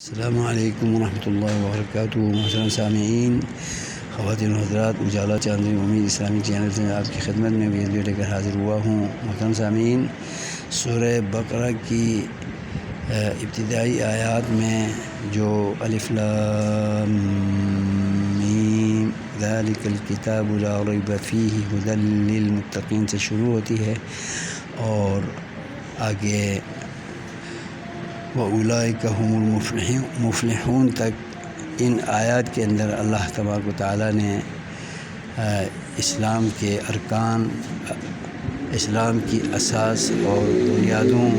السلام علیکم ورحمۃ اللہ وبرکاتہ۔ محترم سامعین، خواتین و حضرات، اجالا چاندنی امید اسلامی چینل سے آپ کی خدمت میں ویڈیو لے کر حاضر ہوا ہوں۔ محترم سامعین، سورہ بقرہ کی ابتدائی آیات میں جو الف لام میم ذالک الکتاب لا ریب فیہ ھدی للمتقین سے شروع ہوتی ہے اور آگے وَأُولَئِکَ هُمُ الْمُفْلِحُونَ تک ان آیات کے اندر اللہ تبارک و تعالیٰ نے اسلام کے ارکان، اسلام کی اساس اور بنیادوں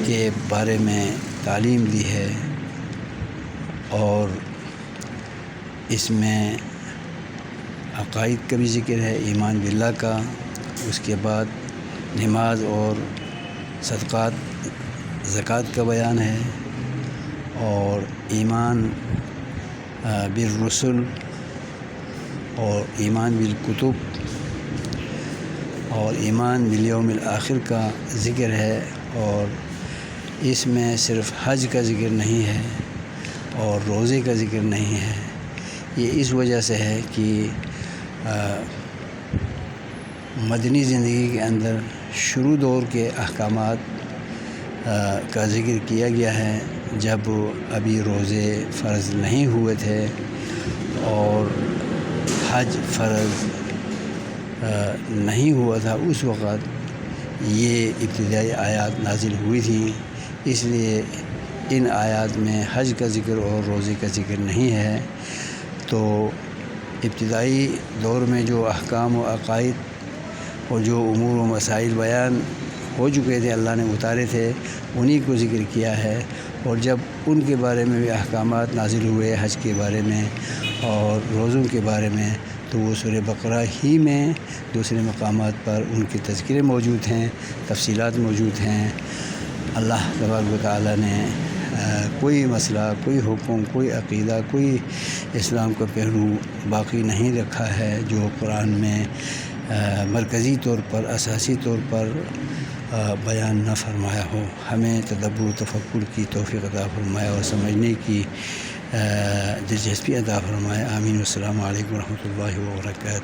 کے بارے میں تعلیم دی ہے، اور اس میں عقائد کا بھی ذکر ہے، ایمان باللہ کا، اس کے بعد نماز اور صدقات زکوٰۃ کا بیان ہے، اور ایمان بالرسل اور ایمان بالکتب اور ایمان بالیوم الآخر کا ذکر ہے، اور اس میں صرف حج کا ذکر نہیں ہے اور روزے کا ذکر نہیں ہے۔ یہ اس وجہ سے ہے کہ مدنی زندگی کے اندر شروع دور کے احکامات کا ذکر کیا گیا ہے، جب ابھی روزے فرض نہیں ہوئے تھے اور حج فرض نہیں ہوا تھا، اس وقت یہ ابتدائی آیات نازل ہوئی تھیں۔ اس لیے ان آیات میں حج کا ذکر اور روزے کا ذکر نہیں ہے۔ تو ابتدائی دور میں جو احکام و عقائد اور جو امور و مسائل بیان ہو چکے تھے، اللہ نے اتارے تھے، انہی کو ذکر کیا ہے، اور جب ان کے بارے میں بھی احکامات نازل ہوئے، حج کے بارے میں اور روزوں کے بارے میں، تو وہ سورہ بقرہ ہی میں دوسرے مقامات پر ان کے تذکرے موجود ہیں، تفصیلات موجود ہیں۔ اللہ تبارک و تعالیٰ نے کوئی مسئلہ، کوئی حکم، کوئی عقیدہ، کوئی اسلام کا پہلو باقی نہیں رکھا ہے جو قرآن میں مرکزی طور پر، اساسی طور پر بیان نہ فرمایا ہو۔ ہمیں تدبر و تفکر کی توفیق عطا فرمائے اور سمجھنے کی دلچسپی عطا فرمائے۔ آمین۔ السلام علیکم ورحمۃ اللہ وبرکاتہ۔